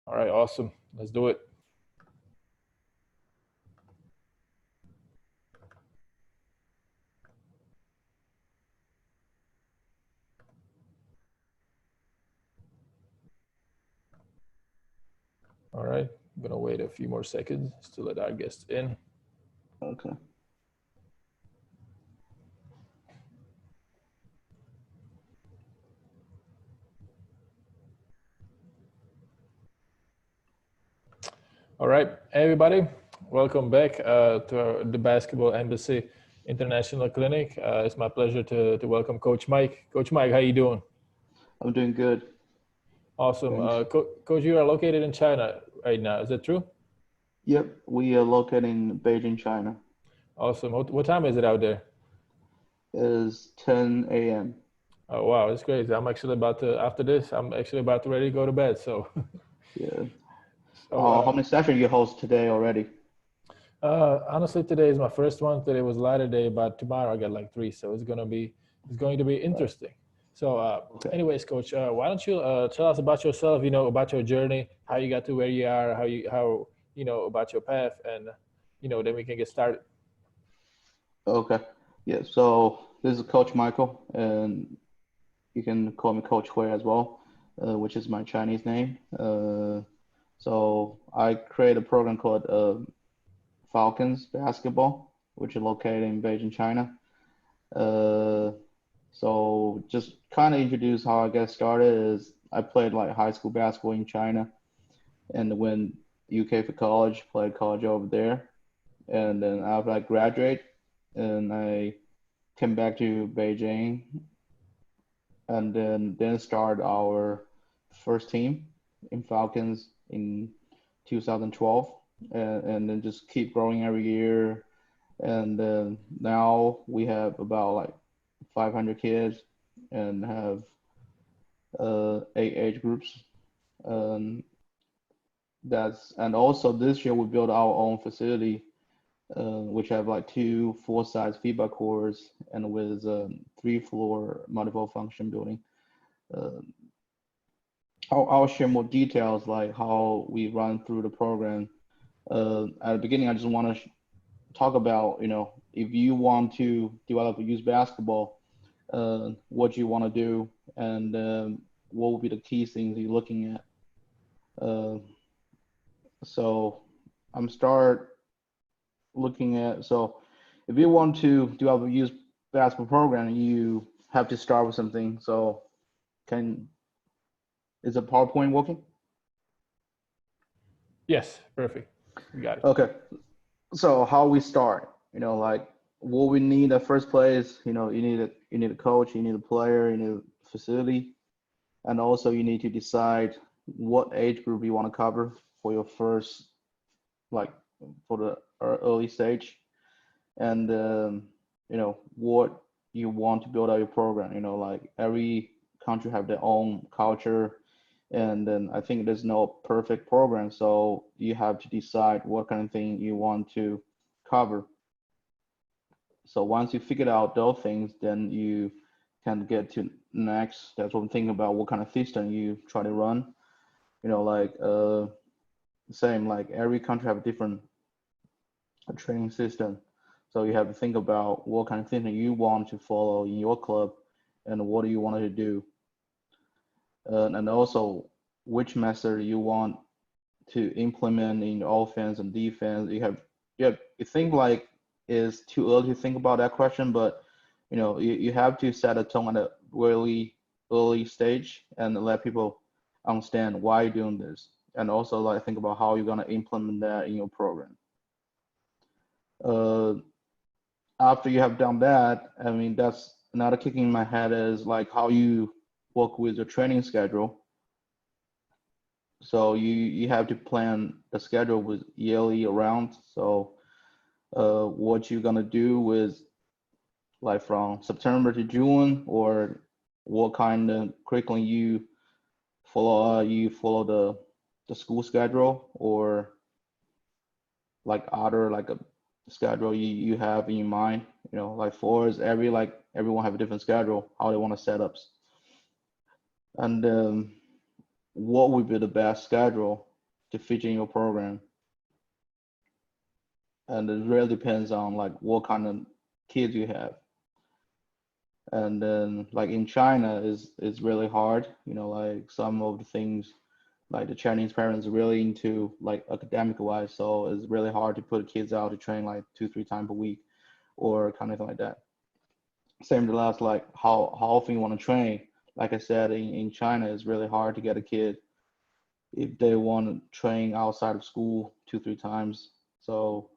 All right, awesome. Let's do it. All right, I'm gonna wait a few more seconds to let our guest in. Okay. All right, everybody, welcome back to the Basketball Embassy International Clinic. It's my pleasure to welcome Coach Mike. Coach Mike, how you doing? I'm doing good. Awesome. Thanks. Coach, you are located in China right now. Is that true? Yep, we are located in Beijing, China. Awesome. What time is it out there? It is 10 a.m. Oh wow, it's crazy. I'm actually about to after this. I'm actually about to ready to go to bed. So, Yeah. so How many sessions you host today already? honestly, today is my first one. Today was lighter day, but tomorrow I got like three, so it's going to be Right. interesting. So, Okay. anyways, Coach, why don't you tell us about yourself? About your journey, how you got to where you are, how about your path, and then we can get started. Okay. Yeah. So this is Coach Michael, and you can call me Coach Hui as well, which is my Chinese name. So I create a program called Falcons Basketball, which is located in Beijing, China. Uh, So just kind of introduce how I got started is I played like high school basketball in China and went UK for college, played college over there. And then after I graduate and I came back to Beijing and then start our first team in Falcons in 2012 and then just keep growing every year. And now we have about like 500 kids and have eight age groups. Um, that's and also this year we built our own facility, which have like two full-size FIBA cores and with three-floor multiple function building. Uh, I'll share more details like how we run through the program. At the beginning, I just want to talk about if you want to develop a youth basketball, what you want to do, and what will be the key things you're looking at. Uh, So I'm start looking at so if you want to do a use basketball program, you have to start with something. So can is a PowerPoint working? Yes, perfect. We got it. Okay. So how we start? Like what we need at first place. You need a coach, you need a player, you need a facility, and also you need to decide what age group you want to cover for your first like for the early stage and what you want to build out your program. Like every country have their own culture, and then I think there's no perfect program, so you have to decide what kind of thing you want to cover. So once you figure out those things, then you can get to next. That's what I'm thinking about. What kind of system you try to run? Like same like every country have a different training system. So you have to think about what kind of thing you want to follow in your club and what do you want to do. And also which method you want to implement in your offense and defense. You think like it's too early to think about that question, but you have to set a tone at a really early stage and let people understand why you're doing this. And also like think about how you're gonna implement that in your program. Uh, After you have done that, I mean, that's another kick in my head is like how you work with your training schedule. So you have to plan the schedule with yearly around. So what you're gonna do with like from September to June, or what kind of curriculum you follow? You follow the school schedule, or like other like a schedule you have in your mind. Like for us, everyone have a different schedule, how they want to set ups, and what would be the best schedule. to feature in your program. And it really depends on like what kind of kids you have. And then like in China is really hard, like some of the things like the Chinese parents are really into like academic wise, so it's really hard to put kids out to train like 2, 3 times a week or kind of thing like that. Same to last like how often you want to train. Like I said, in China, it's really hard to get a kid if they want to train outside of school 2, 3 times. So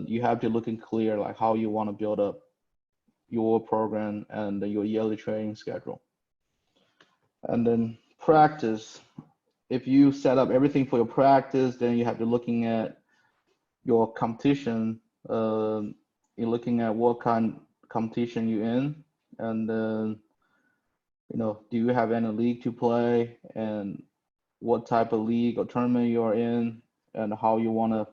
you have to look in clear like how you want to build up your program and your yearly training schedule. And then practice. If you set up everything for your practice, then you have to looking at your competition. You're looking at what kind of competition you're in, and then do you have any league to play, and what type of league or tournament you are in, and how you want to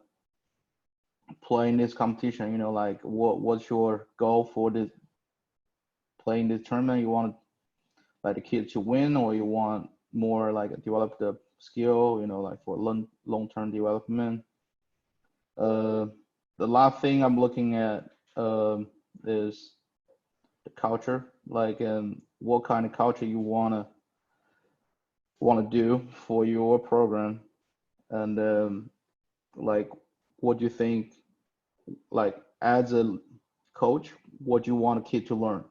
play in this competition. Like what's your goal for this playing this tournament? You want like the kids to win, or you want more like develop the skill, like for long-term development. Uh, the last thing I'm looking at is the culture, like what kind of culture you wanna do for your program, and like what do you think, like as a coach, what you want a kid to learn,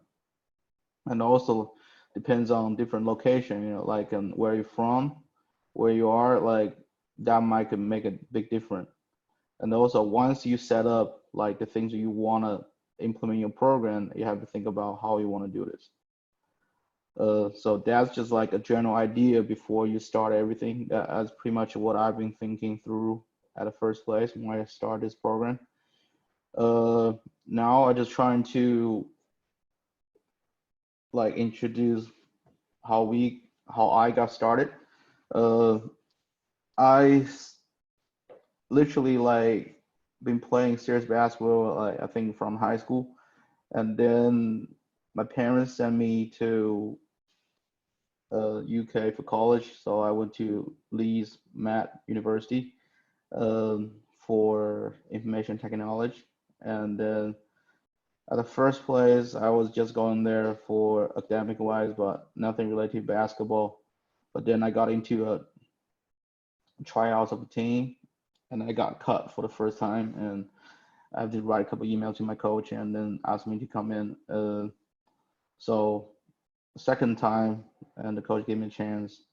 and also depends on different location, like where you're from, where you are, like that might make a big difference. And also once you set up like the things that you want to implement in your program, you have to think about how you want to do this. So that's just like a general idea before you start everything. That's pretty much what I've been thinking through at the first place when I started this program. Uh, Now I'm just trying to like introduce how I got started. Uh, I literally like been playing serious basketball, like, I think from high school, and then my parents sent me to UK for college, so I went to Leeds Matt University for information technology, and then at the first place I was just going there for academic wise, but nothing related to basketball. But then I got into a tryouts of a team, and I got cut for the first time, and I did write a couple emails to my coach, and then asked me to come in. So second time, and the coach gave me a chance.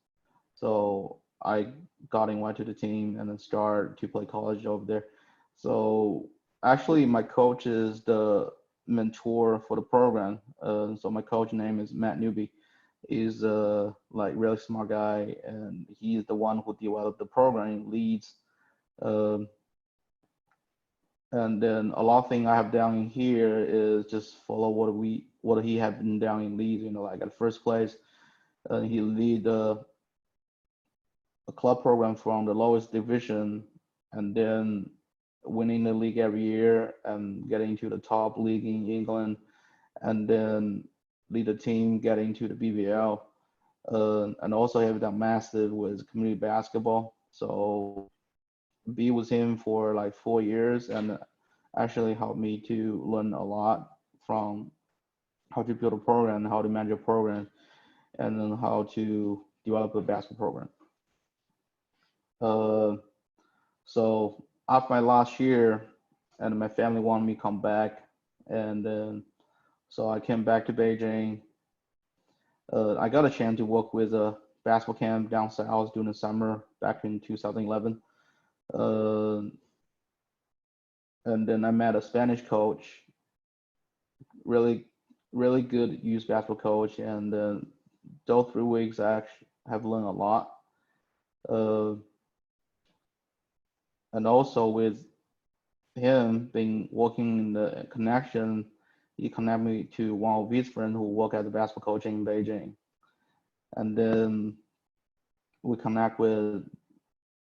So I got invited to the team and then started to play college over there. So actually, my coach is the mentor for the program. So my coach name is Matt Newby. He's like really smart guy, and he's the one who developed the program, leads. Um, and then a lot of thing I have down in here is just follow what he had been down in Leeds. Like at first place, he lead a club program from the lowest division, and then winning the league every year and getting to the top league in England, and then lead a team getting to the BBL. And also have done massive with community basketball. So be with him for like 4 years, and actually helped me to learn a lot from how to build a program, how to manage a program, and then how to develop a basketball program. Uh, so after my last year, and my family wanted me to come back, and then so I came back to Beijing. I got a chance to work with a basketball camp down south during the summer back in 2011. Uh, and then I met a Spanish coach, really, really good youth basketball coach. And those 3 weeks, I actually have learned a lot. Uh, and also with him being working in the connection, he connected me to one of his friends who work as a basketball coach in Beijing. And then we connect with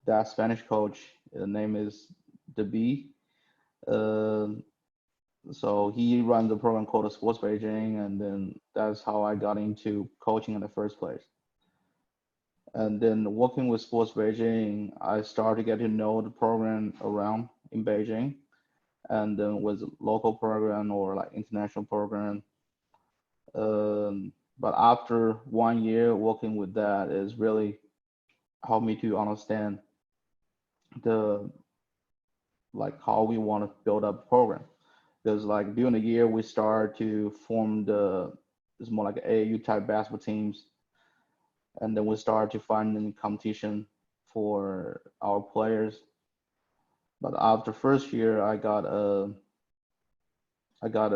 that Spanish coach. The name is TBE. Uh, so he runs a program called the Sports Beijing, and then that's how I got into coaching in the first place. And then working with Sports Beijing, I started to get to know the program around in Beijing, and then with local program or like international program. But after 1 year working with that is really helped me to understand the like how we want to build up a program. Because like during the year we start to form it's more like AAU type basketball teams, and then we start to find any competition for our players. But after first year, I got a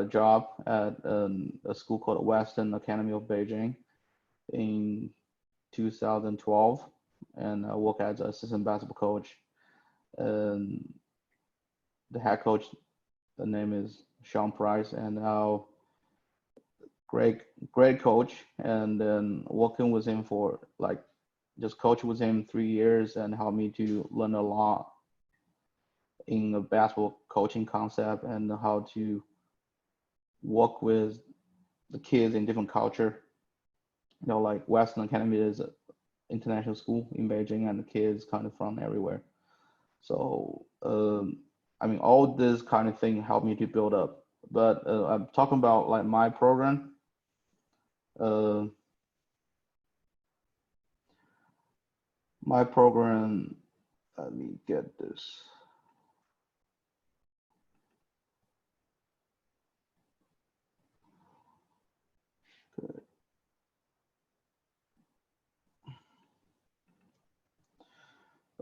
job at a school called Western Academy of Beijing in 2012, and I work as an assistant basketball coach. And the head coach, the name is Sean Price, and now great great coach. And then working with him for like just coach with him 3 years and helped me to learn a lot in a basketball coaching concept and how to work with the kids in different culture. You know, like Western Academy is an international school in Beijing, and the kids kind of from everywhere. So, I mean, all this kind of thing helped me to build up. But I'm talking about like my program. Uh, my program. Let me get this.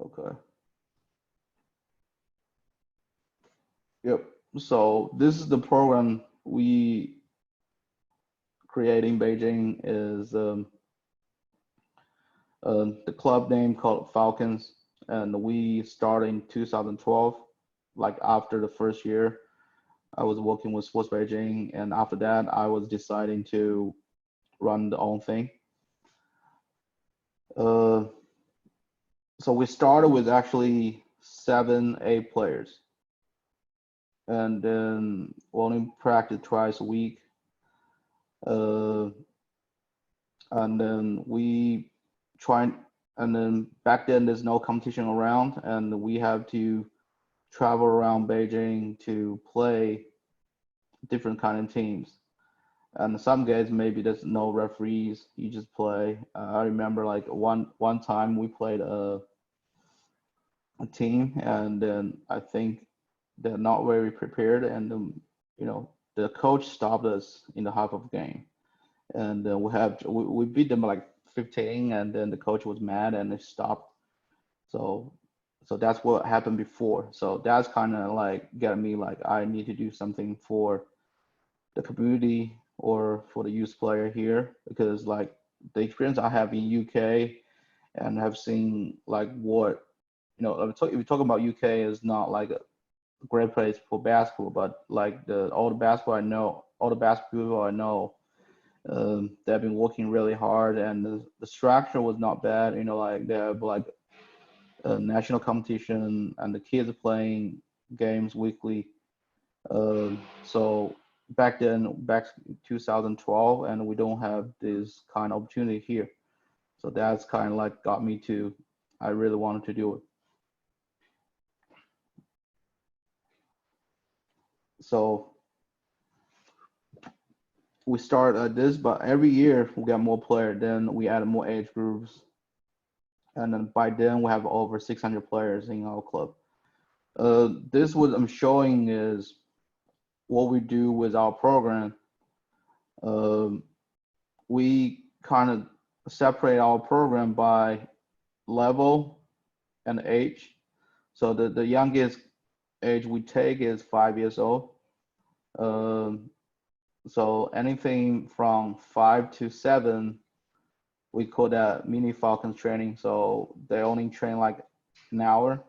Okay. Yep. So this is the program we create in Beijing. Is the club name called Falcons, and we started in 2012. Like after the first year, I was working with Sports Beijing, and after that, I was deciding to run the own thing. Uh, so we started with actually 7, 8 players, and then we only practice twice a week. Uh, and then we try, and then back then there's no competition around, and we have to travel around Beijing to play different kind of teams. And some guys maybe there's no referees, you just play. I remember like one time we played a team, and then I think they're not very prepared, and you know the coach stopped us in the half of the game, and we beat them like 15, and then the coach was mad and they stopped. So so that's what happened before. So that's kind of like got me like I need to do something for the community or for the youth player here, because like the experience I have in UK and have seen like what if you talk about UK is not like a great place for basketball, but like all the basketball people I know, they've been working really hard, and the structure was not bad. You know, like they have like a national competition, and the kids are playing games weekly. So back 2012, and we don't have this kind of opportunity here. So that's kind of like got me to, I really wanted to do it. So we start this, but every year we get more players. Then we add more age groups, and then by then we have over 600 players in our club. This what I'm showing is what we do with our program. Um, we kind of separate our program by level and age. So the youngest age we take is 5 years old. Um, so anything from 5 to 7, we call that mini Falcons training. So they only train like an hour,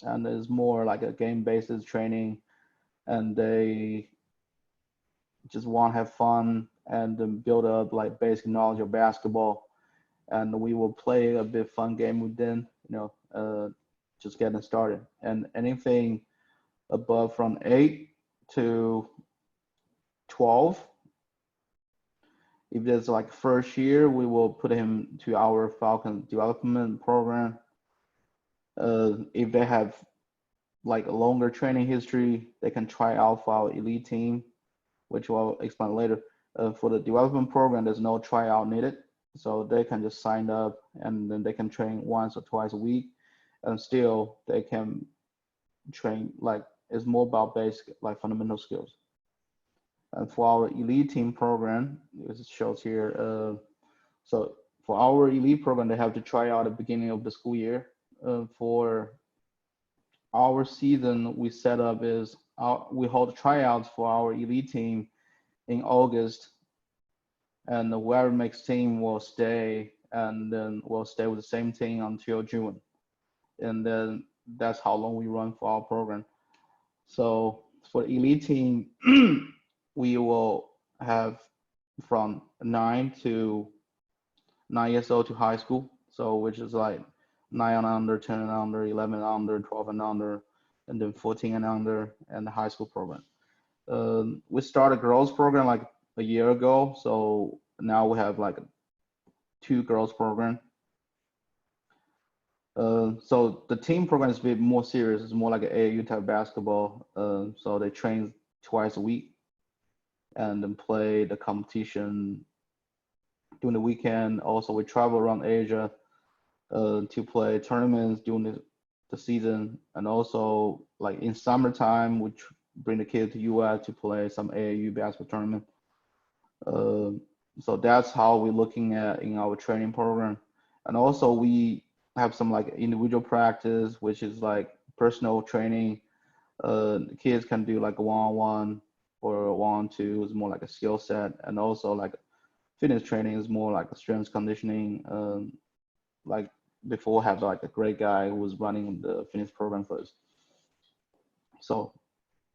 and it's more like a game basis training, and they just want to have fun and build up like basic knowledge of basketball. And we will play a bit fun game with them, just getting started. And anything above from 8 to 12 If there's like first year, we will put him to our Falcon development program. If they have like a longer training history, they can try out for our elite team, which I'll explain later. For the development program, there's no tryout needed, so they can just sign up and then they can train once or twice a week, and still they can train like it's more about basic like fundamental skills. And for our elite team program, it shows here. So for our elite program, they have to try out at the beginning of the school year. For our season, we set up is we hold tryouts for our elite team in August, and whoever makes team will stay, and then we'll stay with the same team until June, and then that's how long we run for our program. So for the elite team, we will have from 9 years old to high school. So which is like 9 and under, 10 and under, 11 and under, 12 and under, and then 14 and under, and the high school program. We started a girls program like a year ago, so now we have like two girls program. So the team program is a bit more serious. It's more like an AAU type basketball. So they train twice a week and then play the competition during the weekend. Also, we travel around Asia to play tournaments during the season, and also like in summertime, we bring the kids to US to play some AAU basketball tournament. Uh, so that's how we're looking at in our training program, and also we have some like individual practice, which is like personal training. Kids can do like a one-on-one or a one-on-two. It's more like a skill set, and also like fitness training is more like a strength conditioning. Like before, have like a great guy who was running the fitness program first. So,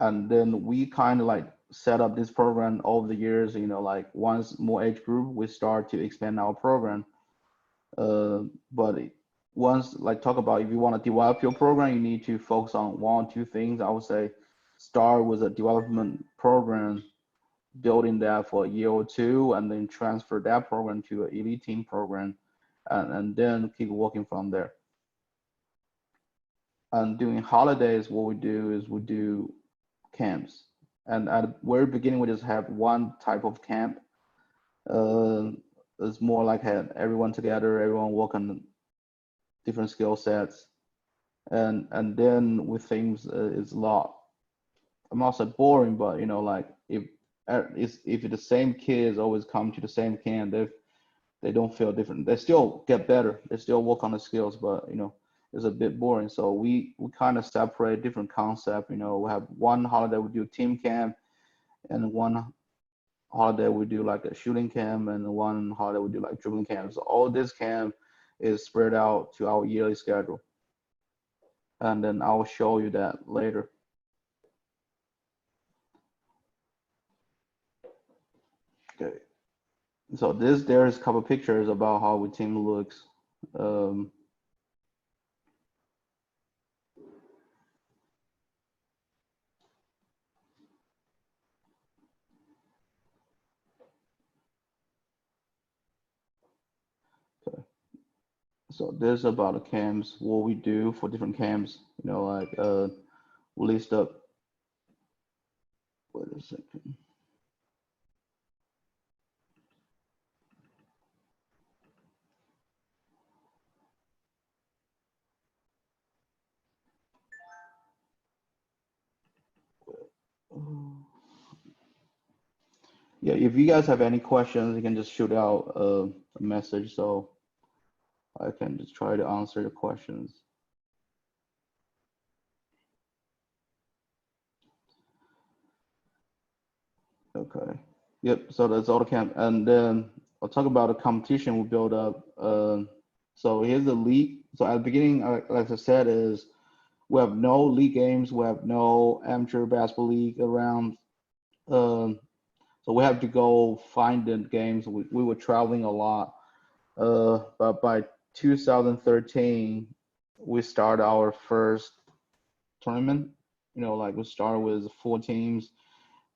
and then we kind of like set up this program over the years. Like once more age group, we start to expand our program. But once like talk about if you want to develop your program, you need to focus on one or two things. I would say start with a development program, building that for a year or two, and then transfer that program to an elite team program, and then keep working from there. And during holidays, what we do is we do camps. And at the very beginning, we just have one type of camp. Uh, it's more like had everyone together, everyone work on different skill sets, and then with things it's a lot. I'm not say boring, but like if the same kids always come to the same camp, they don't feel different. They still get better. They still work on the skills, but it's a bit boring. So we kind of separate different concept. We have one holiday we do team camp, and one holiday we do like a shooting camp, and one holiday we do like dribbling camp. So all this camp is spread out to our yearly schedule, and then I'll show you that later. Okay. So there's a couple pictures about how our team looks. Um, okay. So there's about the camps, what we do for different camps. Like we list up. Wait a second. Yeah, if you guys have any questions, you can just shoot out a message so I can just try to answer your questions. Okay. Yep. So that's all the camp, and then I'll talk about the competition we build up. So here's the league. So at the beginning, like I said, is we have no league games. We have no amateur basketball league around. Um, so we have to go find the games. We were traveling a lot. But by 2013, we start our first tournament. Like we start with 4 teams,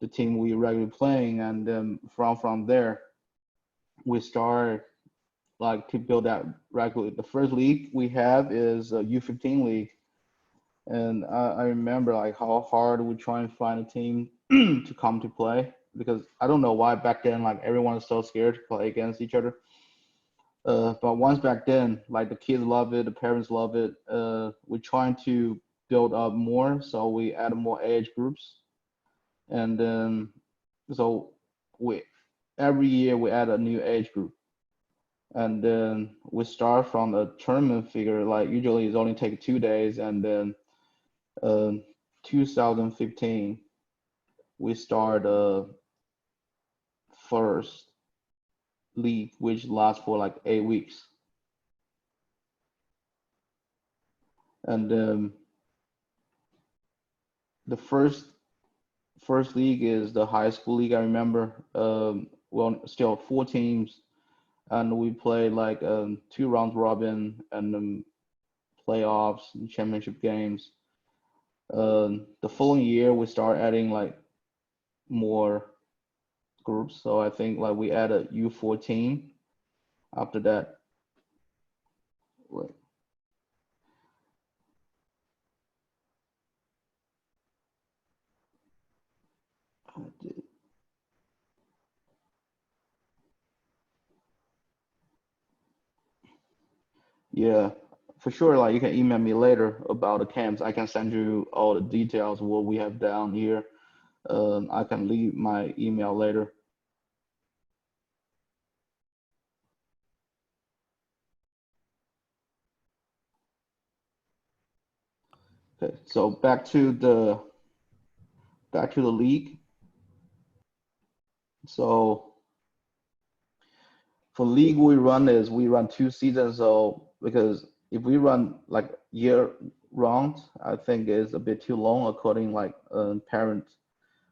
the team we regularly playing, and then from there. we start like to build that regularly. The first league we have is a U15 league, and I remember like how hard we try and find a team to come to play because I don't know why back then like everyone is so scared to play against each other. But once back then, like the kids love it, the parents love it. We're trying to build up more, so we add more age groups, and then so we every year we add a new age group, and then we start from a tournament figure. Like usually it's only take 2 days, and then uh, 2015 we start first league, which lasts for like 8 weeks, and the first league is the high school league. I remember. Well, still 4 teams, and we played like 2 rounds robin and playoffs and championship games. The following year, we start adding like more groups. So I think like we added U14 after that. Wait, I did- Yeah, for sure. Like you can email me later about the camps. I can send you all the details what we have down here. I can leave my email later. Okay, so back to the league. So for league we run is we run 2 seasons. So because if we run like year round, I think it's a bit too long according like parent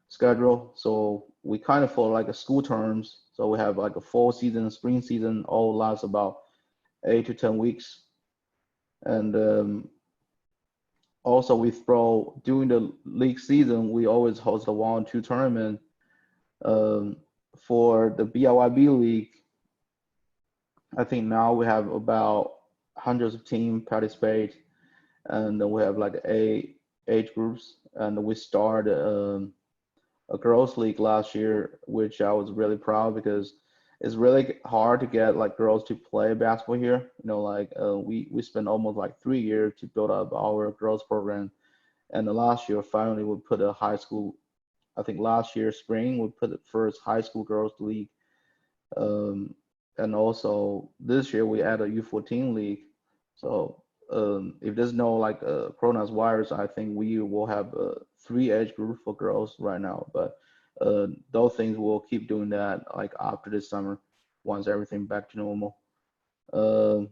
schedule. So we kind of follow like a school terms. So we have like a fall season, spring season, all lasts about 8 to 10 weeks. And also we throw during the league season, we always host a 1 or 2 tournament. Um, for the BYB league, I think now we have about hundreds of teams participate, and we have like 8 age groups, and we started a girls league last year, which I was really proud because it's really hard to get like girls to play basketball here. Like we spent almost like 3 years to build up our girls program, and the last year finally we put a high school. I think last year spring we put the first high school girls league, um, and also this year we add a U14 league. So if there's no like coronavirus virus, I think we will have 3 age groups for girls right now. But those things we'll keep doing that like after this summer, once everything back to normal. Uh,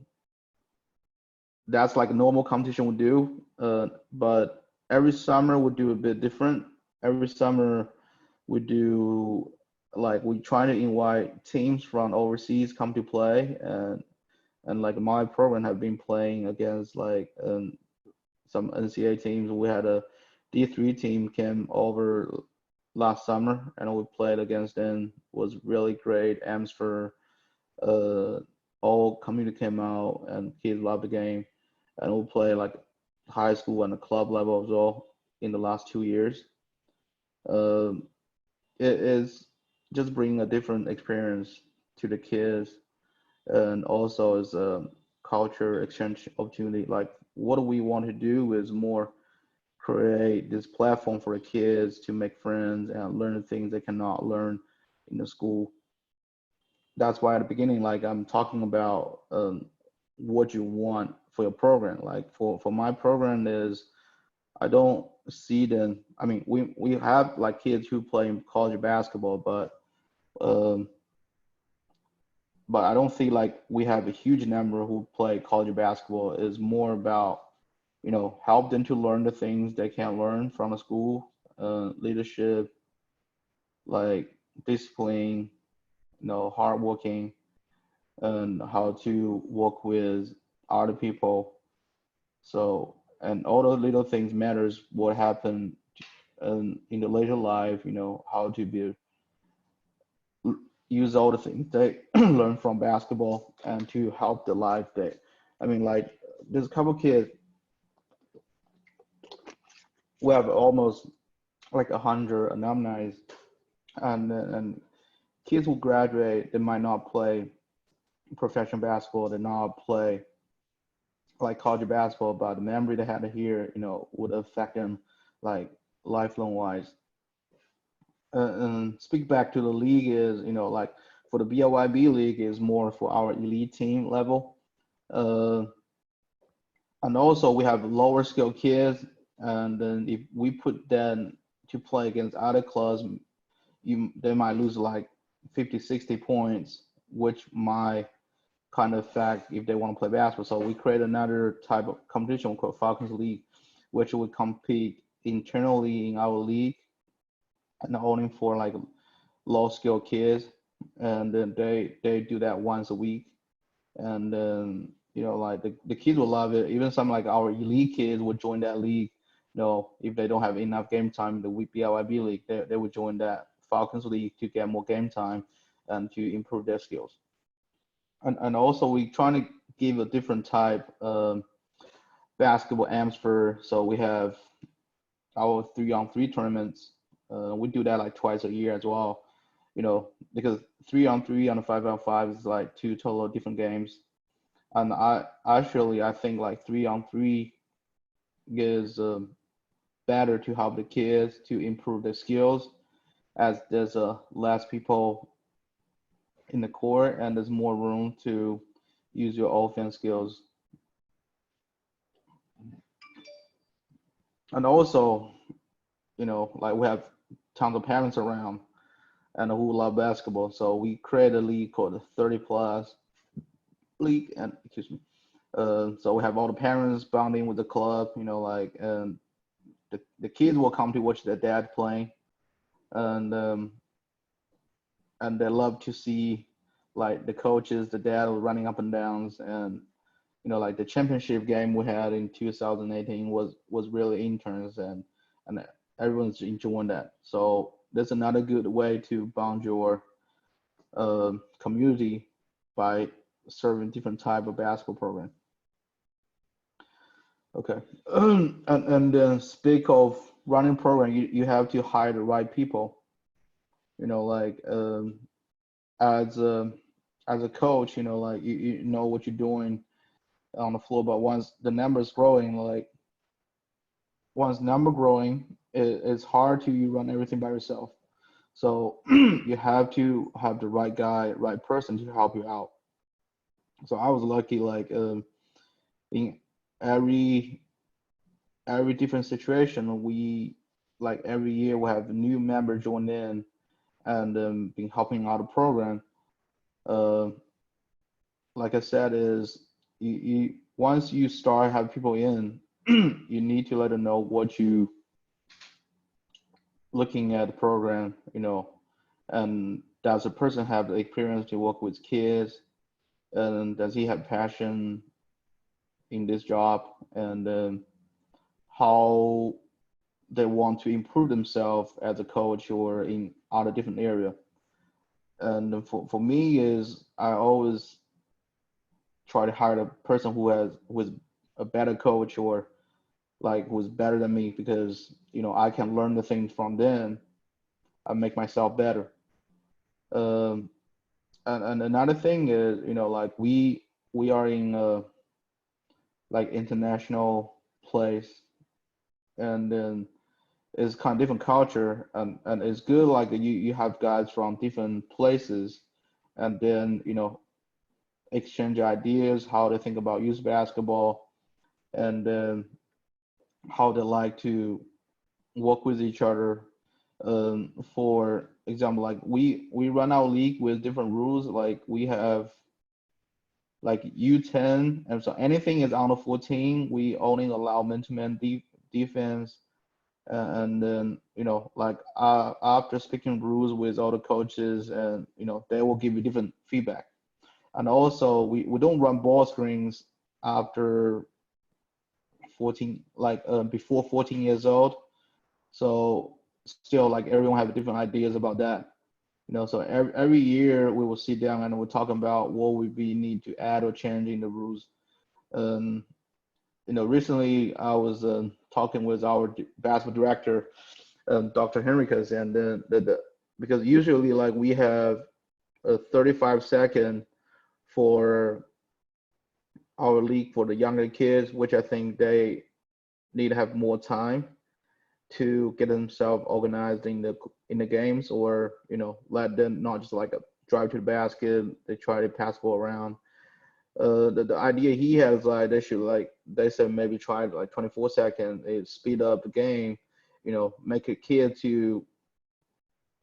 that's like a normal competition we do. But every summer we do a bit different. Every summer we do like we try to invite teams from overseas come to play, and like my program have been playing against like some NCAA teams. We had a D3 team came over last summer and we played against them. Was really great. Amsfer, uh, all community came out and kids loved the game. And we play like high school and the club level as well in the last 2 years. Um, it is just bringing a different experience to the kids, and also as a culture exchange opportunity. Like what we want to do is more create this platform for the kids to make friends and learn the things they cannot learn in the school. That's why at the beginning, like I'm talking about what you want for your program. Like for my program is I don't see them. I mean, we have like kids who play college basketball, um, but I don't feel like we have a huge number who play college basketball. Is more about help them to learn the things they can't learn from a school, leadership, like discipline, hardworking, and how to work with other people. So, and all those little things matters. What happened in the later life, how to be use all the things they learn from basketball and to help the life they. I mean, like there's a couple kids. We have almost like 100 alumni, and kids who graduate, they might not play professional basketball, they not play like college basketball, but the memory they had here, would affect them like lifelong wise. And speak back to the league is, like for the BYB league is more for our elite team level. Uh, and also we have lower skill kids, and then if we put them to play against other clubs, they might lose like 50, 60 points, which might kind of affect if they want to play basketball. So we create another type of competition called Falcons League, which would compete internally in our league and only for like low skill kids, and then they do that once a week, and then like the kids will love it. Even some like our elite kids would join that league. If they don't have enough game time in the BYB league, they would join that Falcons League to get more game time and to improve their skills. And also we trying to give a different type basketball atmosphere. So we have our 3-on-3 tournaments. We do that like twice a year as well. Because 3-on-3 and a 5-on-5 is like two total different games. And I think like 3-on-3 is better to help the kids to improve their skills, as there's less people in the court and there's more room to use your offense skills. And also, like we have tons of parents around and who love basketball. So we create a league called the 30 plus league, and excuse me. So we have all the parents bonding with the club, like, and the kids will come to watch their dad playing, and and they love to see like the coaches, the dad running up and downs, and like the championship game we had in 2018 was really intense, and everyone's enjoying that. So that's another good way to bond your community by serving different type of basketball program. Okay, and then speak of running program, you have to hire the right people. Like as a as a coach, like you know what you're doing on the floor, but once the numbers growing, like once number growing, it's hard to run everything by yourself. So you have to have the right guy, right person to help you out. So I was lucky, like in every every different situation, we like every year we have a new member join in and been helping out the program. Uh, like I said, is you once you start have people in, you need to let them know what you looking at the program, and does the person have the experience to work with kids, and does he have passion in this job, and how they want to improve themselves as a coach or in other different area. And for me is I always try to hire a person who is a better coach or like who's better than me, because I can learn the things from them and make myself better. Um, and another thing is like we are in a like international place, and then it's kind of different culture, and it's good like you have guys from different places, and then exchange ideas how they think about youth basketball, and then how they like to work with each other. For example, like we run our league with different rules. Like we have like U10, and so anything is under 14, we only allow man-to-man defense. And then like after speaking rules with all the coaches, and they will give you different feedback. And also we don't run ball screens after 14, like before 14 years old. So still like everyone have different ideas about that. So every year we will sit down and we're talking about what we need to add or change in the rules. Um, Recently I was talking with our basketball director, Dr. Henricus, and then because usually like we have a 35-second for our league for the younger kids, which I think they need to have more time to get themselves organized in the games, or let them not just like drive to the basket, they try to pass ball around. The idea he has, like they should, like they said, maybe try like 24 seconds, it speed up the game, make a kid to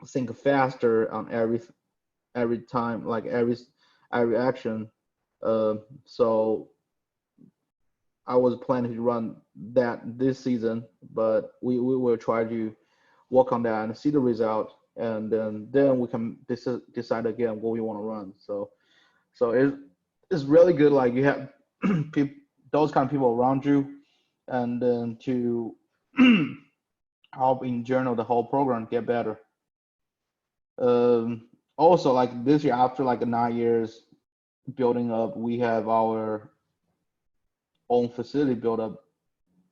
think faster on every time, like every action. So I was planning to run that this season, but we will try to work on that and see the result, and then we can decide again what we want to run. So it's really good. Like you have people, those kind of people around you, and then to help in general the whole program get better. Also, like this year, after like 9 years building up, we have our own facility built up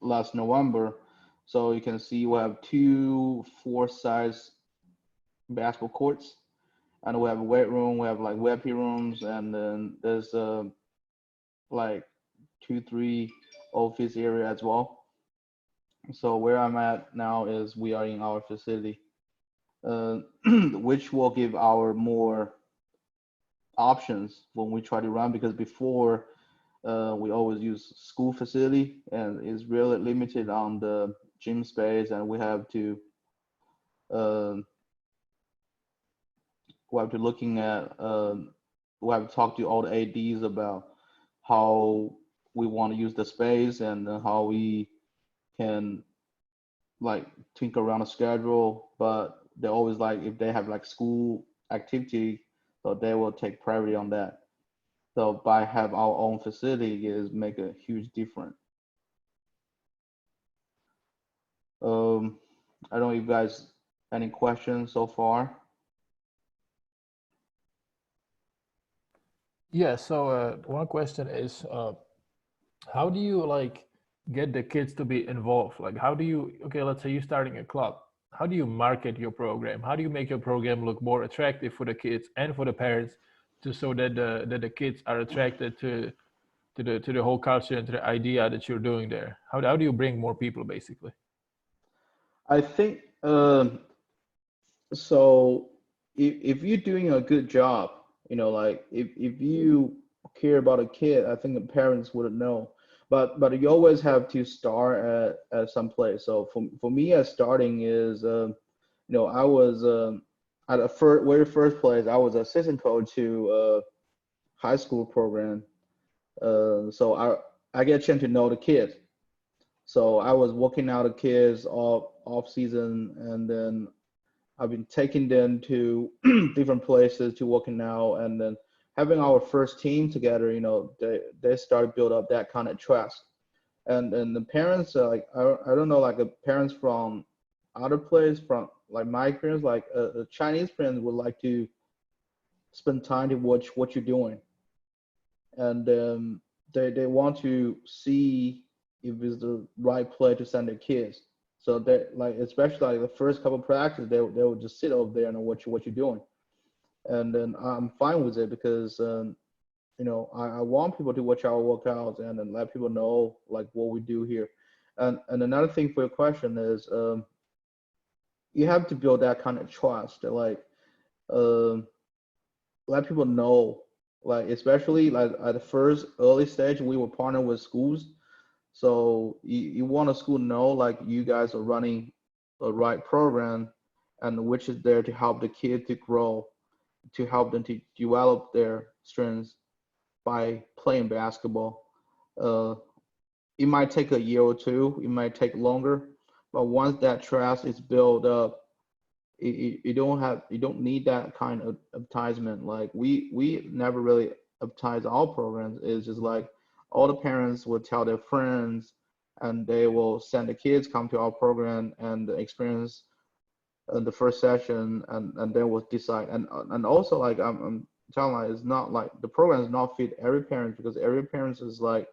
last November. So you can see we have two four-size basketball courts, and we have a weight room, we have like WebP rooms, and then there's like two, three office area as well. So where I'm at now is we are in our facility, which will give our more options when we try to run, because before we always use school facility and it's really limited on the gym space, and uh, we have to looking at we have to talk to all the ads about how we want to use the space, and how we can like think around the schedule. But they always like, if they have like school activity, so they will take priority on that. So by have our own facility is make a huge difference. um I don't know if you guys any questions so far. Yeah. So one question is, how do you like get the kids to be involved? Like, how do you? Okay, let's say you're starting a club. How do you market your program? How do you make your program look more attractive for the kids and for the parents, just so that the kids are attracted to the whole culture and to the idea that you're doing there? How do you bring more people, basically? I think so if you're doing a good job, like if you care about a kid, I think the parents would know. But you always have to start at some place. So for me, at starting is I was at a very first place, I was assistant coach to high school program. So I get a chance to know the kids. So I was working out the kids off season, and then I've been taking them to different places to working out, and then having our first team together. They started build up that kind of trust, and the parents are like, I don't know, like the parents from other place, from like my parents, like the Chinese parents would like to spend time to watch what you're doing, and they want to see if it's the right play to send their kids. So they like, especially like the first couple of practice, they will just sit over there and watch what you're doing, and then I'm fine with it, because I want people to watch our workouts and then let people know like what we do here. And another thing for your question is, you have to build that kind of trust, like um, let people know, like especially like at the first early stage, we were partnered with schools. So you want a school to know like you guys are running the right program, and which is there to help the kid to grow, to help them to develop their strengths by playing basketball. Uh, it might take a year or two, it might take longer, but once that trust is built up, you don't need that kind of advertisement. Like we never really advertise our programs. It's just like all the parents will tell their friends, and they will send the kids come to our program and experience in the first session, and then we'll decide. And also like I'm telling like it's not like the program is not fit every parent because every parent is like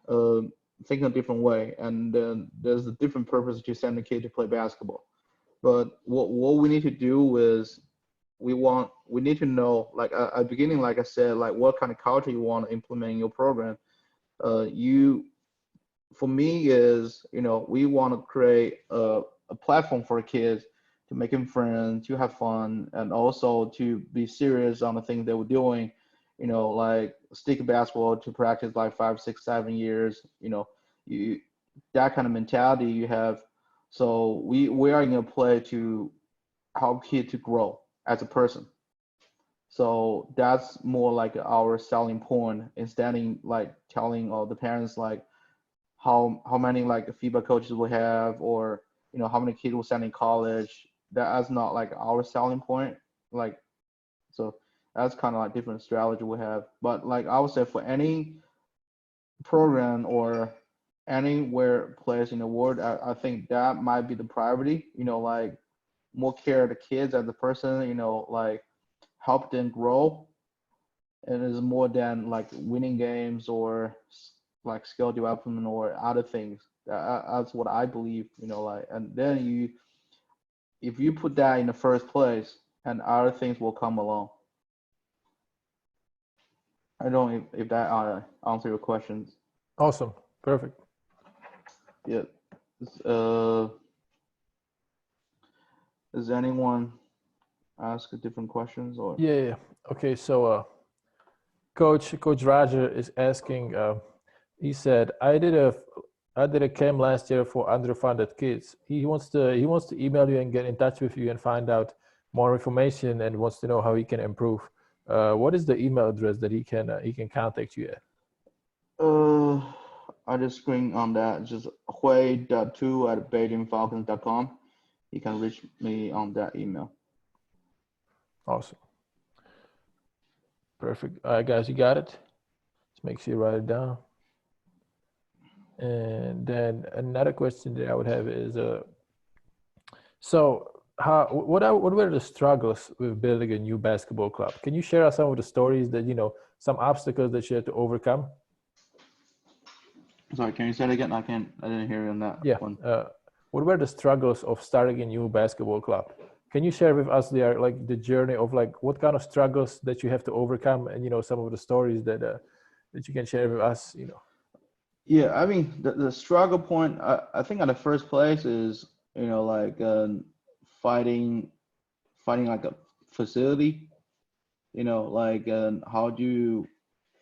um thinking a different way, and then there's a different purpose to send a kid to play basketball. But what we need to do is we need to know like at the beginning, like I said, like what kind of culture you want to implement in your program. You For me is we want to create a platform for kids to make them friends, to have fun, and also to be serious on the things they were doing. Like stick basketball to practice like 5, 6, 7 years. You that kind of mentality you have. So we are gonna play to help kid to grow as a person. So that's more like our selling point instead of like telling all the parents like how many like FIBA coaches we have, or how many kids we send in college. That's not like our selling point. Like so that's kind of like different strategy we have. But like I would say for any program or anywhere place in the world, I think that might be the priority. Like more care of the kids as a person. Like help them grow, and it's more than like winning games or like skill development or other things. That's what I believe. Like, and then if you put that in the first place, and other things will come along. I don't know if that answer your questions. Awesome. Perfect. Yeah. Uh, does anyone ask different questions or? Yeah, yeah. Okay, so Coach Roger is asking. He said, I did a camp last year for underfunded kids. He wants to email you and get in touch with you and find out more information and wants to know how he can improve. What is the email address that he can contact you at? Uh, I just screen on that. Just hui.2@beijingfalcons.com. You can reach me on that email. Awesome. Perfect. All right, guys, you got it. Let's make sure you write it down. And then another question that I would have is, so what were the struggles with building a new basketball club? Can you share us some of the stories that some obstacles that you had to overcome? Sorry, can you say it again? I didn't hear you on that Yeah. one. What were the struggles of starting a new basketball club? Can you share with us there, like the journey of like what kind of struggles that you have to overcome, and some of the stories that you can share with us? Yeah, I mean the struggle point. I think at the first place is like fighting fighting like a facility. Like how do you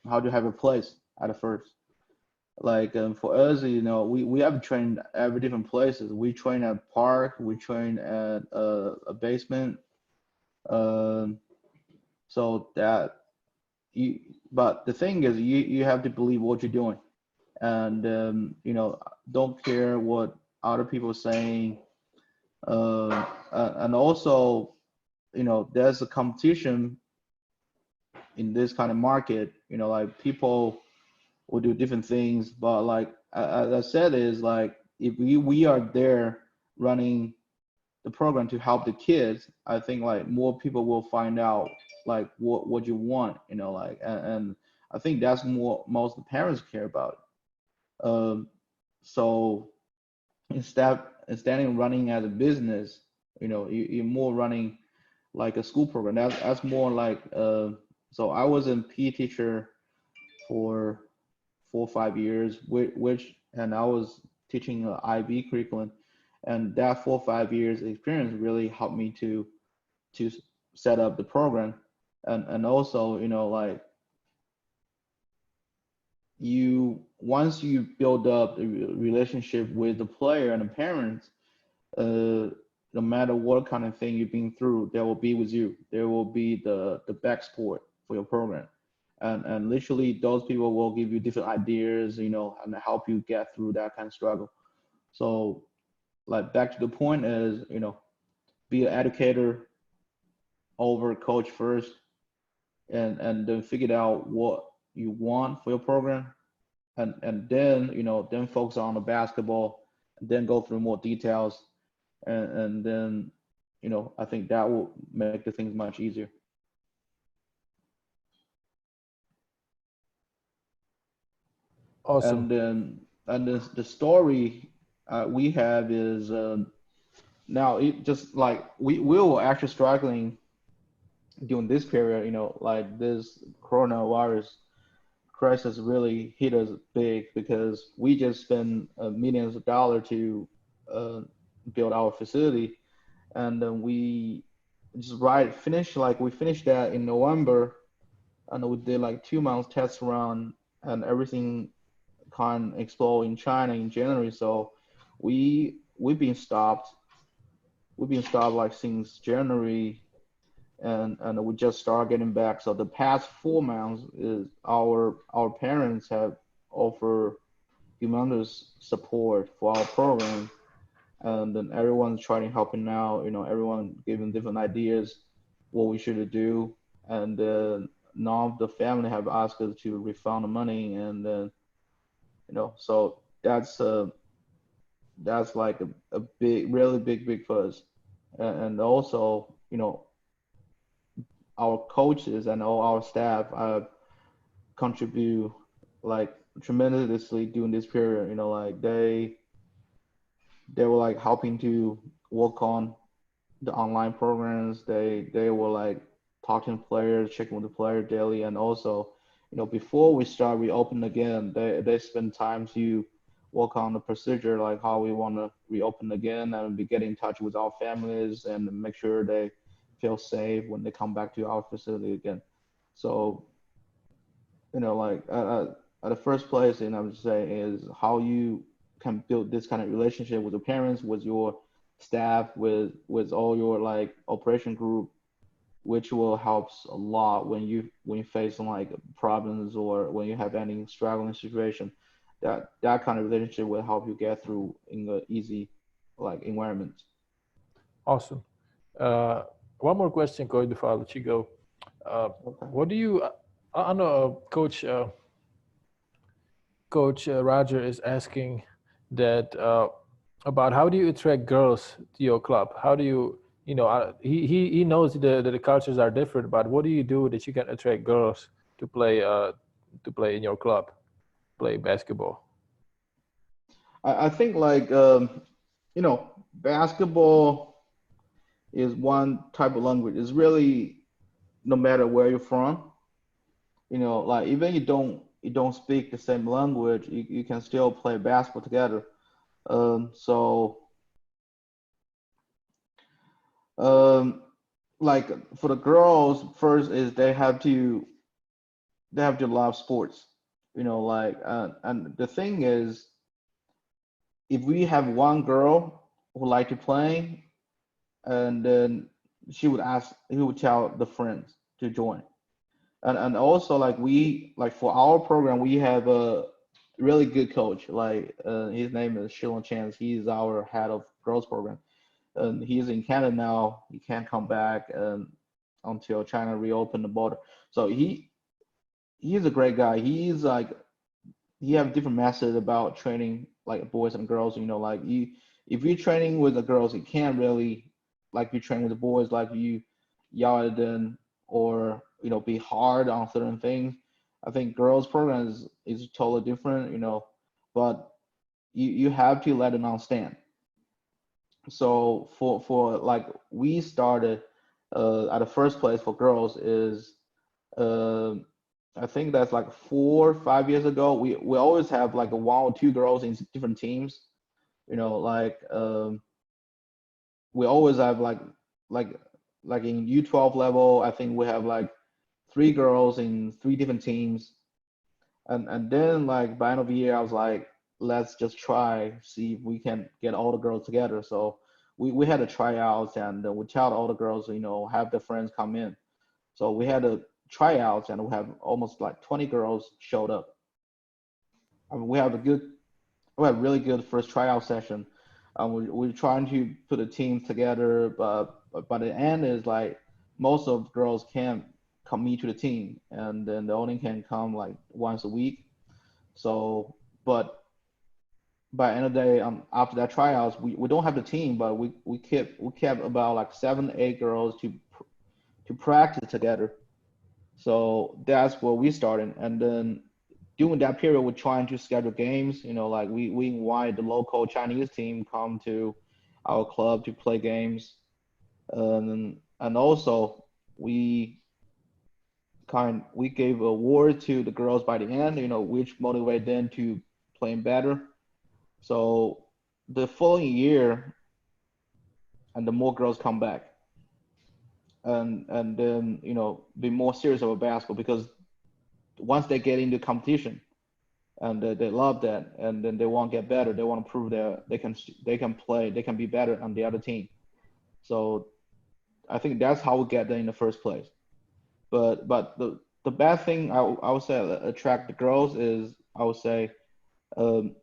have a place at the first? Like for us, we have trained every different places. We train at park, we train at a basement. Um, so that you, but the thing is, you have to believe what you're doing, and don't care what other people are saying. And also, there's a competition in this kind of market. Like people will do different things, but like as I said, is like if we are there running the program to help the kids, I think like more people will find out like what you want, like and I think that's more most the parents care about. Um, so instead of running as a business, you're more running like a school program. That's more like so I was a PE teacher for 4 or 5 years, which and I was teaching a IB curriculum, and that 4 or 5 years experience really helped me to set up the program, and also like you once you build up the relationship with the player and the parents, uh, no matter what kind of thing you've been through, they will be with you. There will be the back support for your program, and literally those people will give you different ideas, and help you get through that kind of struggle. So, like back to the point is, be an educator over coach first, and then figure out what you want for your program, and then then focus on the basketball, and then go through more details, and then I think that will make the things much easier. Awesome. And the story we have is now it just like we were actually struggling during this period, like this coronavirus crisis really hit us big because we just spent millions of dollars to uh, build our facility, and then we just right finished like we finished that in November, and we did like 2 months test run, and everything kind of explode in China in January. So we've been stopped. We've been stopped like since January, and we just start getting back. So the past 4 months is our parents have offered humongous support for our program, and then everyone's trying to helping out. Everyone giving different ideas what we should do, and now the family have asked us to refund the money, and then so that's like a big, really big fuzz, and also our coaches and all our staff contribute like tremendously during this period. Like they were like helping to work on the online programs. They were like talking to players, checking with the player daily, and also, before we start reopen again, they spend time to work on the procedure, like how we want to reopen again, and be getting in touch with our families and make sure they feel safe when they come back to our facility again. So, like at the first place, and I would say is how you can build this kind of relationship with your parents, with your staff, with all your like operation group, which will helps a lot when you face some like problems or when you have any struggling situation. That kind of relationship will help you get through in a easy like environment. Awesome. Uh, One more question, Coach, before I let you go. Uh, Okay. what do you? I know, Coach Roger is asking that about how do you attract girls to your club? How do you, he knows the cultures are different, but what do you do that you can attract girls to play in your club, play basketball? I think like basketball is one type of language. It's really no matter where you're from. Like even you don't speak the same language, you can still play basketball together. So um, like for the girls, first is they have to love sports. Like and the thing is, if we have one girl who like to play, and then he would tell the friends to join. And also like we like for our program we have a really good coach, like his name is Shilon Chance. He's our head of girls program, and he's in Canada now. He can't come back until China reopen the border. So he's a great guy. He's like he have different methods about training like boys and girls. Like you, if you're training with the girls, you can't really like you train with the boys, like you yell at them or be hard on certain things. I think girls program is totally different, but you have to let them understand. So for like we started at the first place for girls is uh, I think that's like 4 or 5 years ago. We always have like a one or two girls in different teams. Like we always have like like in U12 level. I think we have like three girls in three different teams. And then like by end of the year, I was like, let's just try see if we can get all the girls together. So we had a tryouts, and we tell all the girls, have their friends come in. So we had a tryouts, and we have almost like 20 girls showed up. I mean, we had really good first tryout session. We're trying to put a team together, but by the end is like most of the girls can't come meet to the team, and then they only can come like once a week. So, but by the end of the day, after that tryouts, we don't have the team, but we kept about like 7, 8 girls to practice together. So that's where we started. And then during that period, we're trying to schedule games. Like we invite the local Chinese team come to our club to play games. And also we we gave award to the girls by the end, which motivate them to playing better. So the following year, and the more girls come back, and then be more serious about basketball, because once they get into competition and they love that, and then they want to get better, they want to prove that they can play, they can be better on the other team. So I think that's how we get there in the first place. But the bad thing I would say attract the girls is, I would say, um,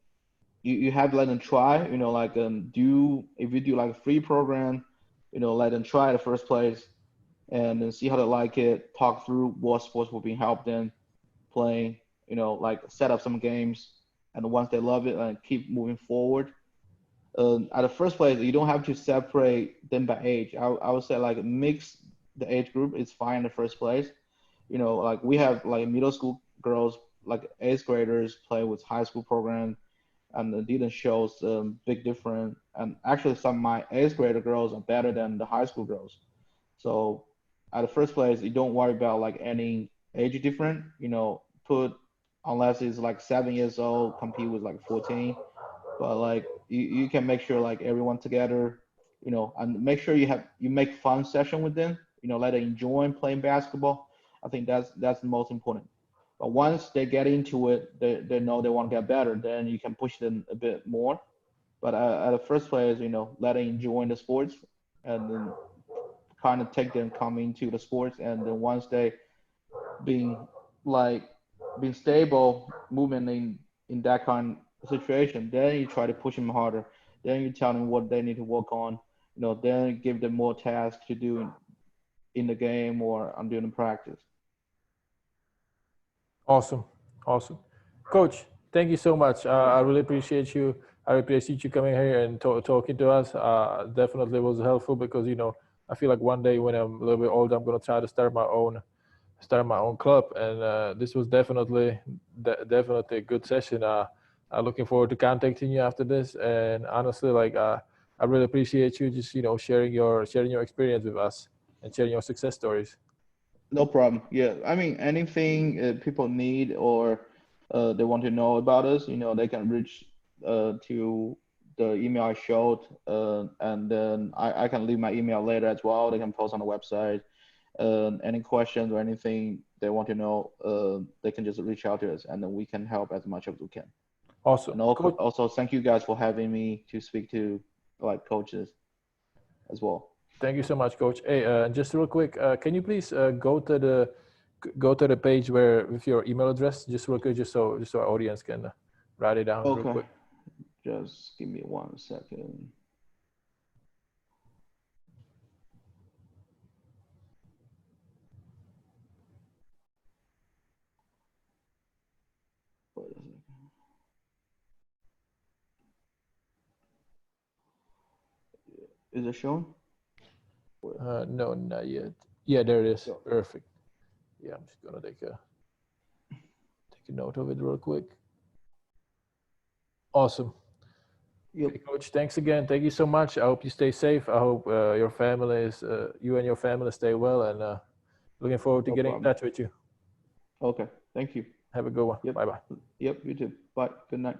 you have to let them try. Like, do if you do like a free program, let them try the first place, and then see how they like it. Talk through what sports will be help them playing. Like set up some games, and once they love it, and keep moving forward. At the first place, you don't have to separate them by age. I would say like mix the age group is fine in the first place. Like we have like middle school girls, like eighth graders play with high school program, and it didn't show some big difference. And actually, some of my eighth grader girls are better than the high school girls. So at the first place, you don't worry about like any age different. Put unless it's like 7 years old, compete with like 14. But like you can make sure like everyone together, and make sure you make fun session with them. Let them enjoy playing basketball. I think that's the most important. But once they get into it, they know they want to get better. Then you can push them a bit more. But at the first place, let them enjoy the sports, and then kind of take them come into the sports. And then once they being like being stable, moving in that kind of situation, then you try to push them harder. Then you tell them what they need to work on. Then give them more tasks to do in the game or on doing the practice. Awesome, awesome, Coach. Thank you so much. Yeah. I really appreciate you. I appreciate you coming here and talking to us. Definitely was helpful because I feel like one day when I'm a little bit older, I'm gonna try to start my own club, and this was definitely a good session. I'm looking forward to contacting you after this, and honestly, like I really appreciate you just sharing your experience with us and sharing your success stories. No problem. Yeah, I mean anything people need or they want to know about us, they can reach to the email I showed, and then I can leave my email later as well. They can post on the website. Any questions or anything they want to know, they can just reach out to us, and then we can help as much as we can. Awesome, And also, Coach. also thank you guys for having me to speak to like coaches as well. Thank you so much, Coach. Hey, just real quick, can you please go to the page where with your email address, just real quick, just so our audience can write it down real Okay, quick. just give me 1 second. Wait a second. Is it showing? No, not yet. Yeah, there it is. Yeah. Perfect. Yeah, I'm just gonna take a note of it real quick. Awesome. Yep. Okay, Coach. Thanks again. Thank you so much. I hope you stay safe. I hope you and your family stay well, and looking forward to No getting in problem. touch with you. Okay. Thank you. Have a good one. Yep. Bye bye. Yep. You too. Bye. Good night.